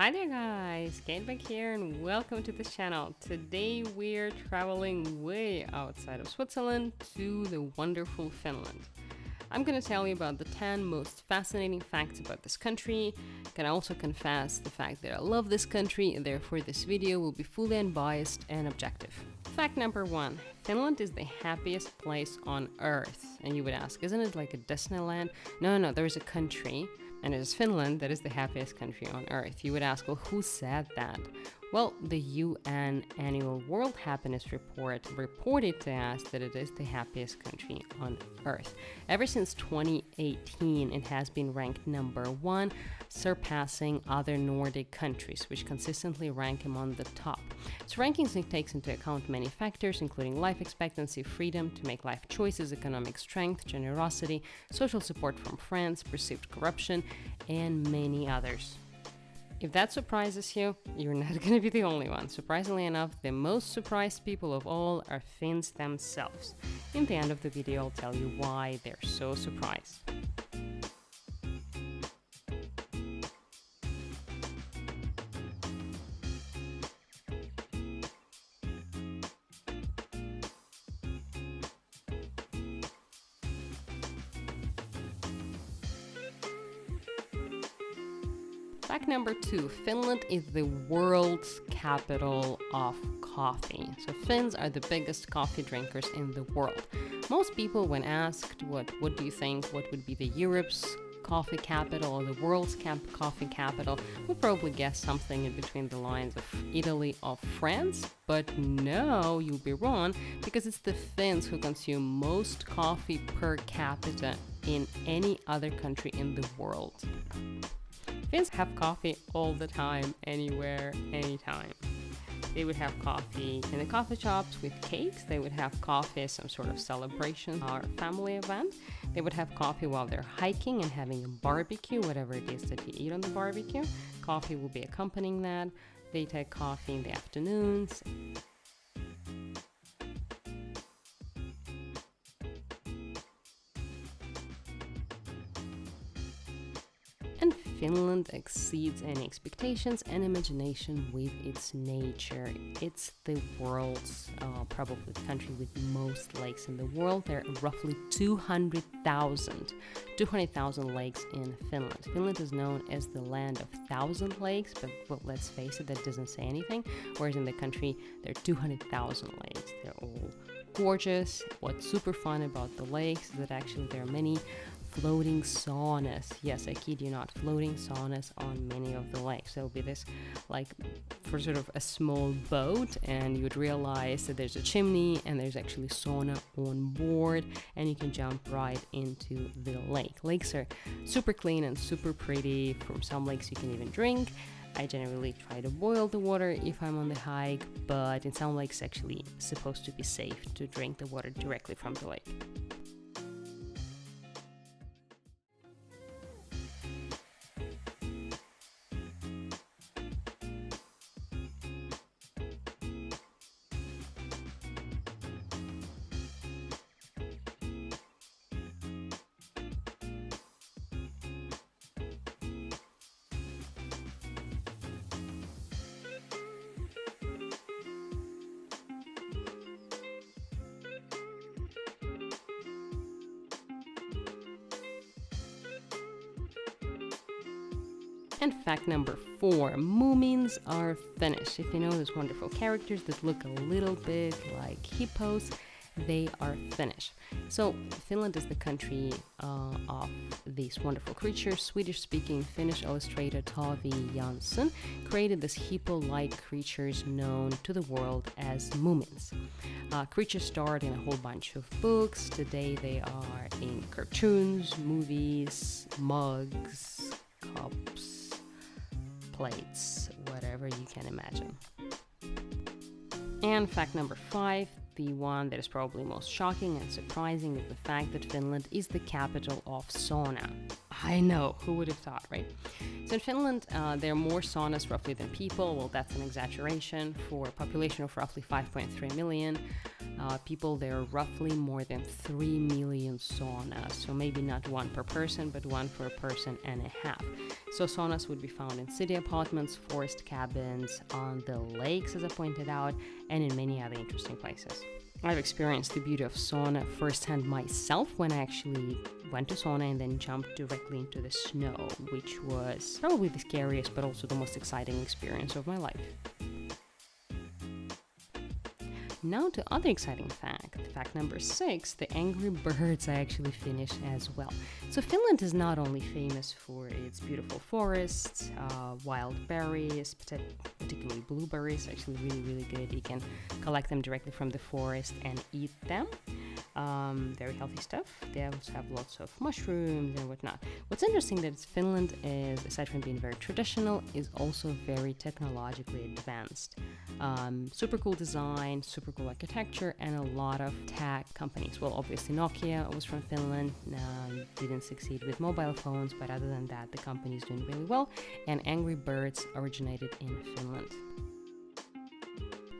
Hi there guys, Kate back here and welcome to this channel. Today we're traveling way outside of Switzerland to the wonderful Finland. I'm gonna tell you about the 10 most fascinating facts about this country. Can also confess the fact that I love this country and therefore this video will be fully unbiased and objective. Fact number 1. Finland is the happiest place on earth. And you would ask, isn't it like a Disneyland? No, there is a country, and it is Finland that is the happiest country on earth. You would ask, well, who said that? Well, the UN Annual World Happiness Report reported to us that it is the happiest country on earth. Ever since 2018, it has been ranked number 1, surpassing other Nordic countries, which consistently rank among the top. Its rankings takes into account many factors, including life expectancy, freedom to make life choices, economic strength, generosity, social support from friends, perceived corruption, and many others. If that surprises you, you're not going to be the only one. Surprisingly enough, the most surprised people of all are Finns themselves. In the end of the video, I'll tell you why they're so surprised. Fact number 2, Finland is the world's capital of coffee. So Finns are the biggest coffee drinkers in the world. Most people, when asked what do you think, what would be the Europe's coffee capital or the world's coffee capital, would probably guess something in between the lines of Italy or France. But no, you'll be wrong, because it's the Finns who consume most coffee per capita in any other country in the world. Finns have coffee all the time, anywhere, anytime. They would have coffee in the coffee shops with cakes. They would have coffee as some sort of celebration or family event. They would have coffee while they're hiking and having a barbecue, whatever it is that you eat on the barbecue. Coffee will be accompanying that. They take coffee in the afternoons. And Finland exceeds any expectations and imagination with its nature. It's the world's, probably the country with most lakes in the world. There are roughly 200,000 lakes in Finland. Finland is known as the land of 1,000 lakes, but well, let's face it, that doesn't say anything. Whereas in the country, there are 200,000 lakes. They're all gorgeous. What's super fun about the lakes is that actually there are many floating saunas. Yes, I kid you not, floating saunas on many of the lakes. There will be this, like, for sort of a small boat, and you would realize that there's a chimney and there's actually sauna on board, and you can jump right into the lake. Lakes are super clean and super pretty. From some lakes you can even drink. I generally try to boil the water if I'm on the hike, but in some lakes actually it's supposed to be safe to drink the water directly from the lake. And fact number 4, Moomins are Finnish. If you know those wonderful characters that look a little bit like hippos, they are Finnish. So Finland is the country of these wonderful creatures. Swedish-speaking Finnish illustrator Tavi Jansson created these hippo-like creatures known to the world as Moomins. Creatures starred in a whole bunch of books. Today they are in cartoons, movies, mugs, cups, plates, whatever you can imagine. And fact number 5, the one that is probably most shocking and surprising, is the fact that Finland is the capital of sauna. I know, who would have thought, right? So in Finland, there are more saunas roughly than people. Well, that's an exaggeration. For a population of roughly 5.3 million people, there are roughly more than 3 million saunas. So maybe not one per person, but one for a person and a half. So saunas would be found in city apartments, forest cabins, on the lakes, as I pointed out, and in many other interesting places. I've experienced the beauty of sauna firsthand myself when I actually went to sauna and then jumped directly into the snow, which was probably the scariest but also the most exciting experience of my life. Now to other exciting fact. Fact number 6, the angry birds are actually Finnish as well. So Finland is not only famous for its beautiful forests, wild berries, particularly blueberries, actually really good. You can collect them directly from the forest and eat them. Very healthy stuff. They also have lots of mushrooms and whatnot. What's interesting that Finland is, aside from being very traditional, is also very technologically advanced. Super cool design, super cool architecture, and a lot of tech companies. Well, obviously Nokia was from Finland, didn't succeed with mobile phones, but other than that, the company is doing really well, and Angry Birds originated in Finland.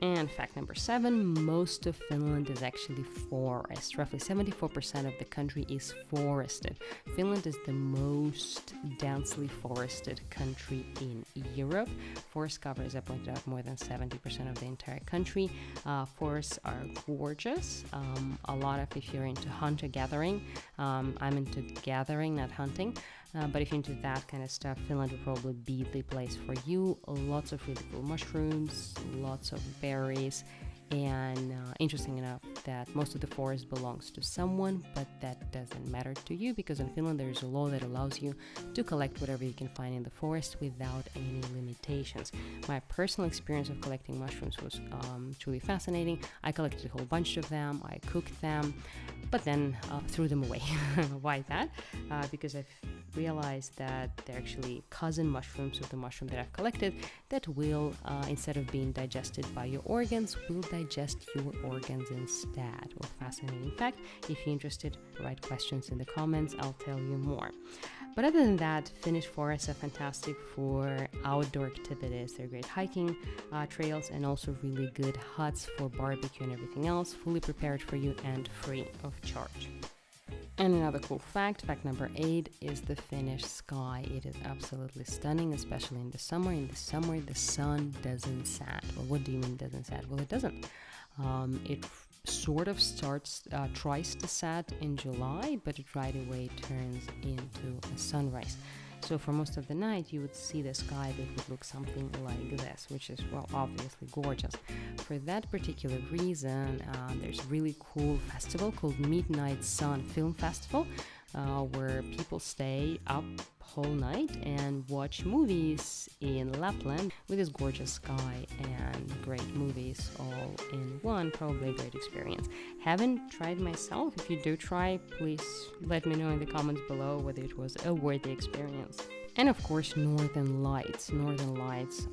And fact number 7, most of Finland is actually forest. Roughly 74% of the country is forested. Finland is the most densely forested country in Europe. Forest cover, as I pointed out, more than 70% of the entire country. Forests are gorgeous. A lot of, if you're into hunter-gathering, I'm into gathering, not hunting. But if you're into that kind of stuff, Finland would probably be the place for you. Lots of really cool mushrooms, lots of berries, and interesting enough that most of the forest belongs to someone, but that doesn't matter to you because in Finland there is a law that allows you to collect whatever you can find in the forest without any limitations. My personal experience of collecting mushrooms was truly fascinating. I collected a whole bunch of them, I cooked them, but then threw them away. Why that? Because I've realized that they're actually cousin mushrooms of the mushroom that I've collected that will, instead of being digested by your organs, will digest your organs instead. Well, fascinating fact. If you're interested, write questions in the comments, I'll tell you more. But other than that, Finnish forests are fantastic for outdoor activities. They're great hiking trails and also really good huts for barbecue and everything else, fully prepared for you and free of charge. And another cool fact, fact number 8, is the Finnish sky. It is absolutely stunning, especially in the summer. In the summer, the sun doesn't set. Well, what do you mean doesn't set? Well, it doesn't. It sort of tries to set in July, but it right away turns into a sunrise. So for most of the night, you would see the sky that would look something like this, which is, well, obviously gorgeous. For that particular reason, there's a really cool festival called Midnight Sun Film Festival, where people stay up whole night and watch movies in Lapland with this gorgeous sky and great movies all in one. Probably a great experience. Haven't tried myself. If you do try, please let me know in the comments below whether it was a worthy experience. And of course, Northern Lights. Northern Lights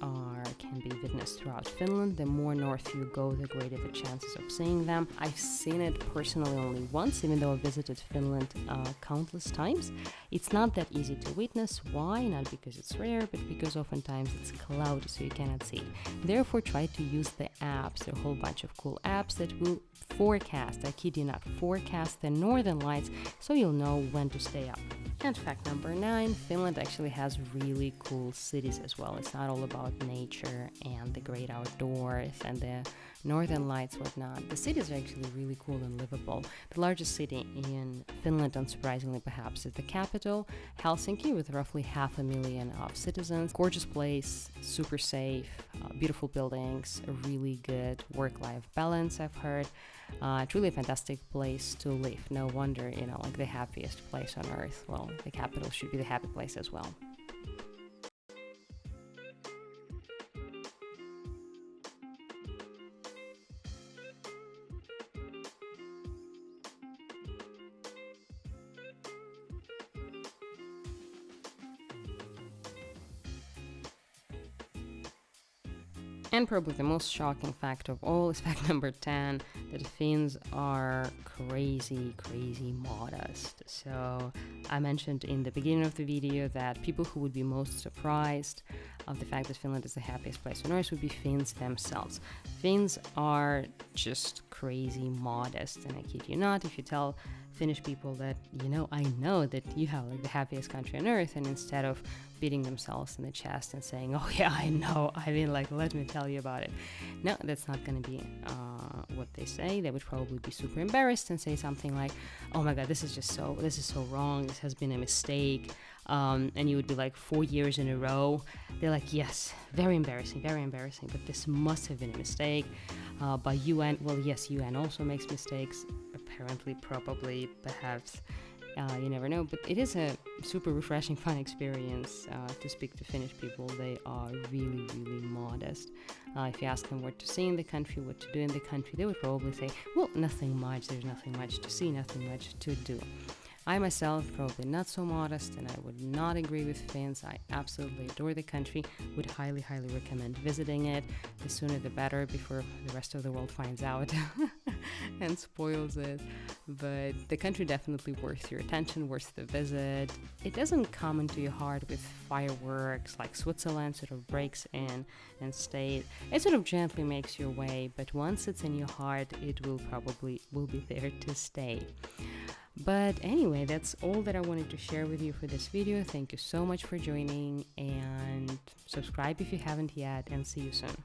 can be witnessed throughout Finland. The more north you go, the greater the chances of seeing them. I've seen it personally only once, even though I visited Finland countless times. It's not that easy to witness. Why? Not because it's rare, but because oftentimes it's cloudy, so you cannot see it. Therefore, try to use the apps. There are a whole bunch of cool apps that will forecast, I kid you not, forecast the Northern Lights, so you'll know when to stay up. And fact number 9, Finland actually has really cool cities as well. It's not all about nature and the great outdoors and the Northern Lights, whatnot. The cities are actually really cool and livable. The largest city in Finland, unsurprisingly perhaps, is the capital, Helsinki, with roughly 500,000 of citizens. Gorgeous place, super safe, beautiful buildings, a really good work-life balance, I've heard. Truly a fantastic place to live. No wonder, like the happiest place on earth. Well, the capital should be the happy place as well. And probably the most shocking fact of all is fact number 10, that Finns are crazy, crazy modest. So I mentioned in the beginning of the video that people who would be most surprised of the fact that Finland is the happiest place on earth would be Finns themselves. Finns are just crazy modest, and I kid you not, if you tell Finnish people that, you know, I know that you have like the happiest country on earth, and instead of beating themselves in the chest and saying, oh yeah, I know, I mean, like, let me tell you about it. No, that's not going to be what they say. They would probably be super embarrassed and say something like, oh my god, this is so wrong, this has been a mistake. And you would be like, 4 years in a row. They're like, yes, very embarrassing, but this must have been a mistake. By UN, well, yes, UN also makes mistakes, apparently, probably, perhaps. You never know, but it is a super refreshing, fun experience to speak to Finnish people. They are really, really modest. If you ask them what to see in the country, what to do in the country, they would probably say, well, nothing much, there's nothing much to see, nothing much to do. I myself, probably not so modest, and I would not agree with Finns. I absolutely adore the country, would highly, highly recommend visiting it. The sooner the better, before the rest of the world finds out and spoils it. But the country definitely worth your attention, worth the visit. It doesn't come into your heart with fireworks like Switzerland sort of breaks in and stays. It sort of gently makes your way, but once it's in your heart, it will be there to stay. But anyway, that's all that I wanted to share with you for this video. Thank you so much for joining, and subscribe if you haven't yet, and see you soon.